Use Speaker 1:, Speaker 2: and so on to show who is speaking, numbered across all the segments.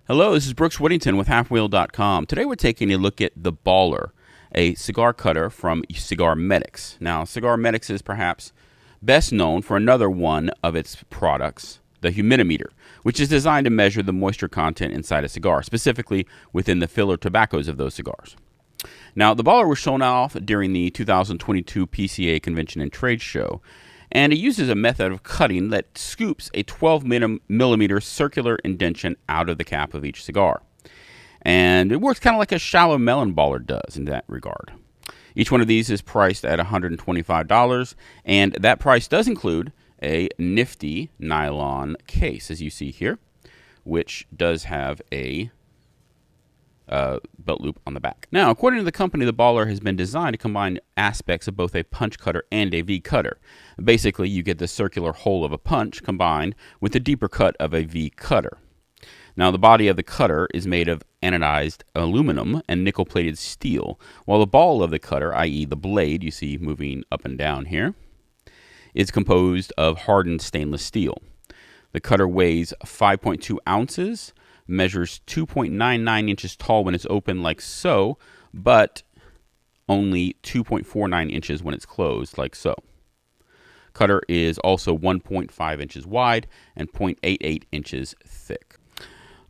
Speaker 1: Hello, this is Brooks Whittington with halfwheel.com. Today we're taking a look at the Baller, a cigar cutter from CigarMedics. Now, CigarMedics is perhaps best known for another one of its products, the humidimeter, which is designed to measure the moisture content inside a cigar, specifically within the filler tobaccos of those cigars. Now, the Baller was shown off during the 2022 PCA Convention and Trade Show, and it uses a method of cutting that scoops a 12 millimeter circular indentation out of the cap of each cigar. And it works kind of like a shallow melon baller does in that regard. Each one of these is priced at $125, and that price does include a nifty nylon case, as you see here, which does have a belt loop on the back. Now, according to the company, the Baller has been designed to combine aspects of both a punch cutter and a V cutter. Basically, you get the circular hole of a punch combined with the deeper cut of a V cutter. Now, the body of the cutter is made of anodized aluminum and nickel-plated steel, while the ball of the cutter, i.e. the blade you see moving up and down here, is composed of hardened stainless steel. The cutter weighs 5.2 ounces, measures 2.99 inches tall when it's open like so, but only 2.49 inches when it's closed like so. Cutter is also 1.5 inches wide and 0.88 inches thick.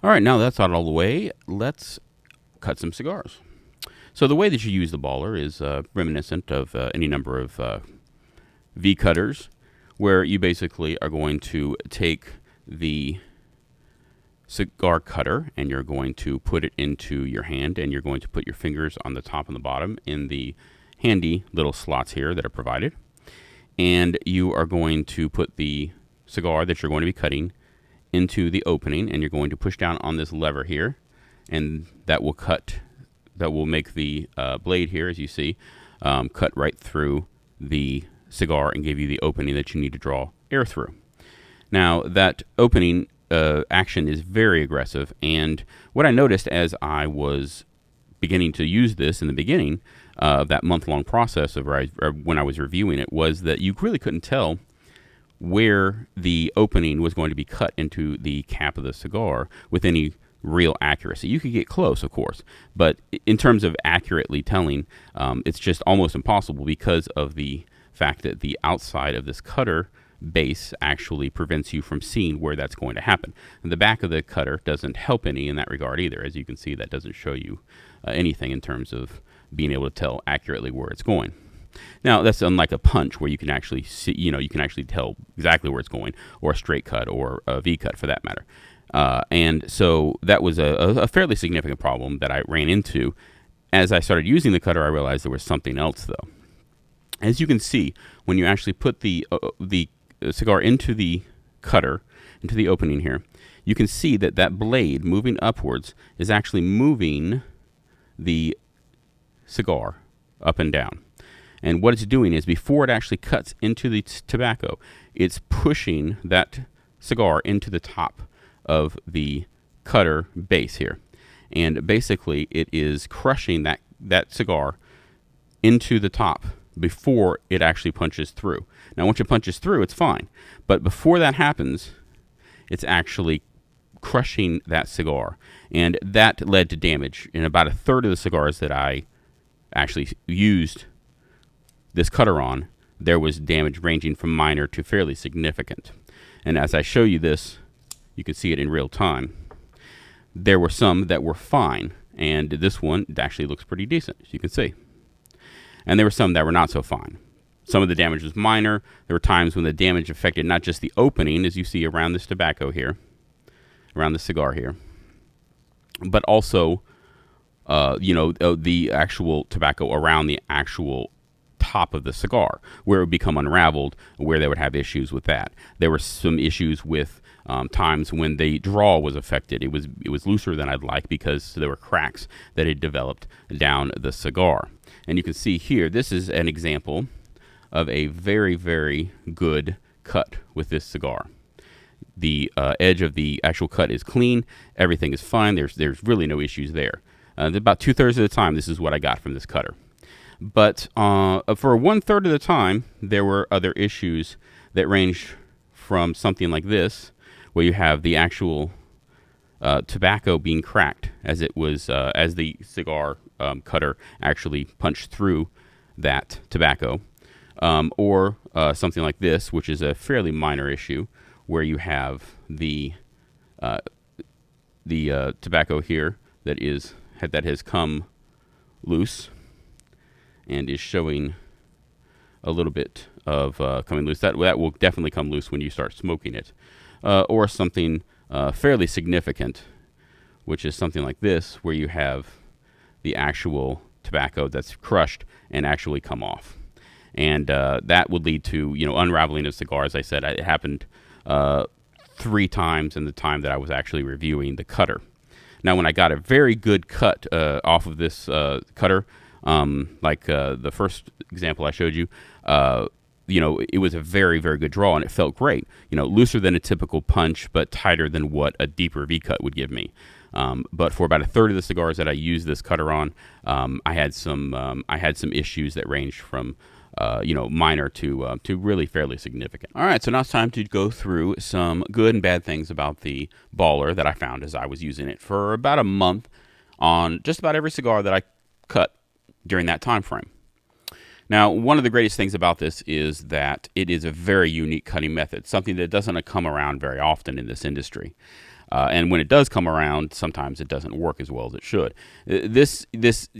Speaker 1: All right, now that's out all the way, let's cut some cigars. So the way that you use the Baller is reminiscent of any number of V cutters, where you basically are going to take the cigar cutter and you're going to put it into your hand, and you're going to put your fingers on the top and the bottom in the handy little slots here that are provided, and you are going to put the cigar that you're going to be cutting into the opening, and you're going to push down on this lever here, and that will make the blade here, as you see, cut right through the cigar and give you the opening that you need to draw air through. Now, that opening action is very aggressive, and what I noticed as I was beginning to use this in the beginning of that month-long process of when I was reviewing it, was that you really couldn't tell where the opening was going to be cut into the cap of the cigar with any real accuracy. You could get close, of course, but in terms of accurately telling, it's just almost impossible because of the fact that the outside of this cutter base actually prevents you from seeing where that's going to happen. And the back of the cutter doesn't help any in that regard either. As you can see, that doesn't show you anything in terms of being able to tell accurately where it's going. Now, that's unlike a punch where you can actually see, you can actually tell exactly where it's going, or a straight cut, or a V cut for that matter. And so that was a fairly significant problem that I ran into. As I started using the cutter, I realized there was something else, though. As you can see, when you actually put the cigar into the cutter, into the opening here, you can see that that blade moving upwards is actually moving the cigar up and down. And what it's doing is, before it actually cuts into the tobacco, it's pushing that cigar into the top of the cutter base here. And basically, it is crushing that cigar into the top before it actually punches through. Now, once it punches through, it's fine. But before that happens, it's actually crushing that cigar. And that led to damage. In about a third of the cigars that I actually used this cutter on, there was damage ranging from minor to fairly significant. And as I show you this, you can see it in real time. There were some that were fine, and this one actually looks pretty decent, as you can see. And there were some that were not so fine. Some of the damage was minor. There were times when the damage affected not just the opening, as you see around this tobacco here, around the cigar here, but also, the actual tobacco around the actual top of the cigar, where it would become unraveled, where they would have issues with that. There were some issues with times when the draw was affected. It was looser than I'd like because there were cracks that had developed down the cigar. And you can see here, this is an example of a very, very good cut with this cigar. The edge of the actual cut is clean. Everything is fine. There's really no issues there. About 2/3 of the time, this is what I got from this cutter. But for 1/3 of the time, there were other issues that ranged from something like this, where you have the actual tobacco being cracked as it was as the cigar cutter actually punched through that tobacco, or something like this, which is a fairly minor issue, where you have the tobacco here that has come loose and is showing a little bit of coming loose. That will definitely come loose when you start smoking it, or something fairly significant, which is something like this, where you have the actual tobacco that's crushed and actually come off, and that would lead to unraveling of cigar. As I said, it happened 3 times in the time that I was actually reviewing the cutter. Now, when I got a very good cut off of this cutter, like the first example I showed you, it was a very, very good draw, and it felt great. Looser than a typical punch, but tighter than what a deeper V cut would give me. But for about a third of the cigars that I used this cutter on, I had some issues that ranged from minor to really fairly significant. All right, so now it's time to go through some good and bad things about the baller that I found as I was using it for about a month on just about every cigar that I cut during that time frame. Now, one of the greatest things about this is that it is a very unique cutting method, something that doesn't come around very often in this industry. And when it does come around, sometimes it doesn't work as well as it should. This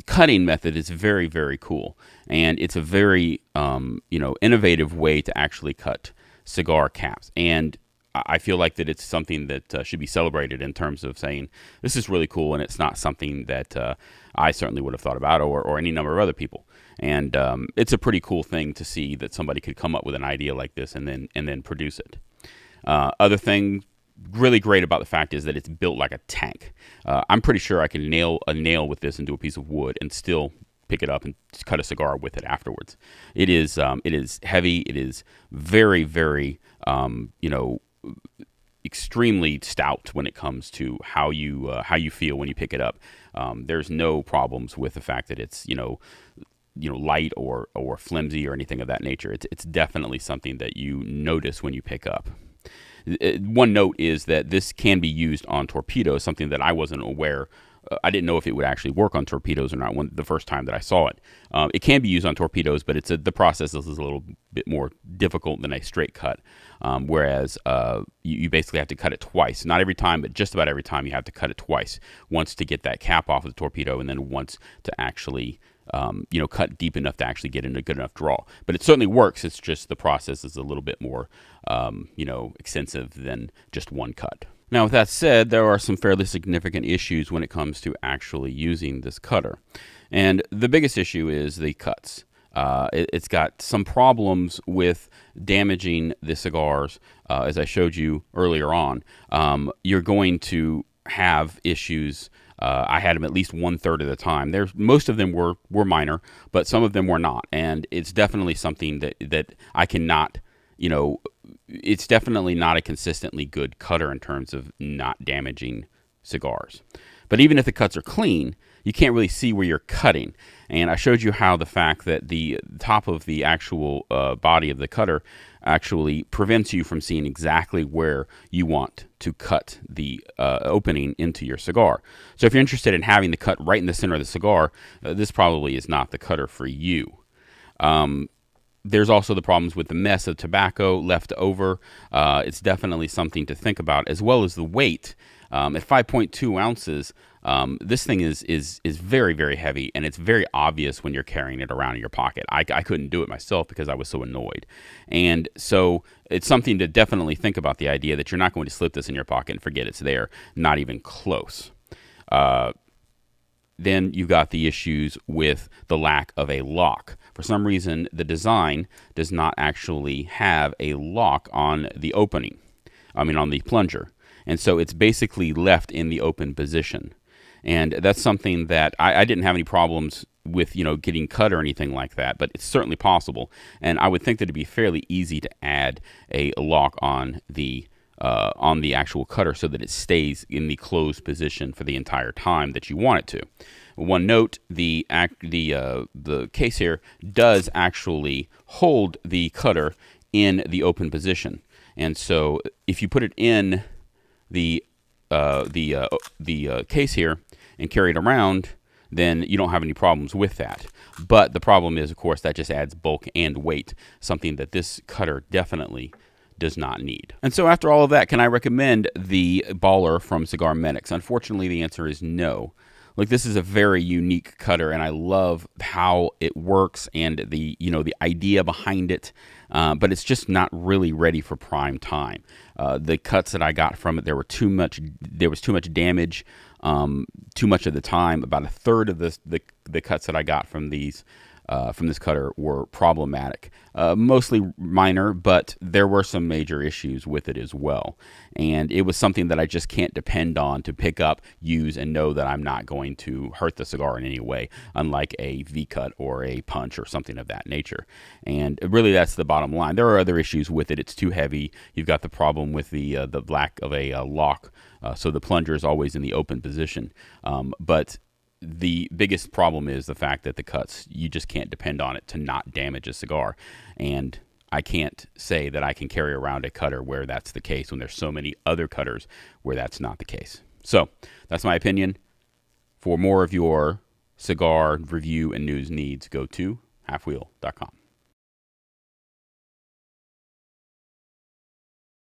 Speaker 1: cutting method is very, very cool, and it's a very innovative way to actually cut cigar caps. And I feel like that it's something that should be celebrated in terms of saying this is really cool, and it's not something that I certainly would have thought about, or any number of other people. And it's a pretty cool thing to see that somebody could come up with an idea like this and then produce it. Other thing really great about the fact is that it's built like a tank. I'm pretty sure I can nail a nail with this into a piece of wood and still pick it up and cut a cigar with it afterwards. It is heavy. It is very, very extremely stout when it comes to how you feel when you pick it up. There's no problems with the fact that it's light or flimsy or anything of that nature. It's definitely something that you notice when you pick up. One note is that this can be used on torpedoes, something that I wasn't aware. I didn't know if it would actually work on torpedoes or not the first time that I saw it. It can be used on torpedoes, but the process is a little bit more difficult than a straight cut, whereas you basically have to cut it twice. Not every time, but just about every time you have to cut it twice. Once to get that cap off of the torpedo, and then once to actually cut deep enough to actually get in a good enough draw. But it certainly works. It's just the process is a little bit more, extensive than just one cut. Now, with that said, there are some fairly significant issues when it comes to actually using this cutter. And the biggest issue is the cuts. It's got some problems with damaging the cigars. As I showed you earlier on, you're going to have issues. I had them at least 1/3 of the time. Most of them were minor, but some of them were not. And it's definitely something that I cannot, it's definitely not a consistently good cutter in terms of not damaging cigars. But even if the cuts are clean, you can't really see where you're cutting. And I showed you how the fact that the top of the actual body of the cutter actually prevents you from seeing exactly where you want to cut the opening into your cigar. So if you're interested in having the cut right in the center of the cigar, this probably is not the cutter for you. There's also the problems with the mess of tobacco left over. It's definitely something to think about, as well as the weight. At 5.2 ounces, this thing is very, very heavy, and it's very obvious when you're carrying it around in your pocket. I couldn't do it myself because I was so annoyed. And so it's something to definitely think about, the idea that you're not going to slip this in your pocket and forget it's there, not even close. Then you've got the issues with the lack of a lock. For some reason, the design does not actually have a lock on the opening. On the plunger. And so it's basically left in the open position. And that's something that I didn't have any problems with, getting cut or anything like that, but it's certainly possible. And I would think that it'd be fairly easy to add a lock on the actual cutter so that it stays in the closed position for the entire time that you want it to. One note, the case here does actually hold the cutter in the open position. And so if you put it in the the case here and carry it around, then you don't have any problems with that. But the problem is, of course, that just adds bulk and weight, something that this cutter definitely does not need. And so after all of that, can I recommend the Baller from CigarMedics? Unfortunately, the answer is no. Like, this is a very unique cutter, and I love how it works and the idea behind it, but it's just not really ready for prime time. The cuts that I got from it, there was too much damage, too much of the time. About a third of the cuts that I got from these from this cutter were problematic. Mostly minor, but there were some major issues with it as well. And it was something that I just can't depend on to pick up, use, and know that I'm not going to hurt the cigar in any way, unlike a V-cut or a punch or something of that nature. And really, that's the bottom line. There are other issues with it. It's too heavy. You've got the problem with the lack of a lock, so the plunger is always in the open position. But the biggest problem is the fact that the cuts, you just can't depend on it to not damage a cigar. And I can't say that I can carry around a cutter where that's the case when there's so many other cutters where that's not the case. So that's my opinion. For more of your cigar review and news needs, go to halfwheel.com.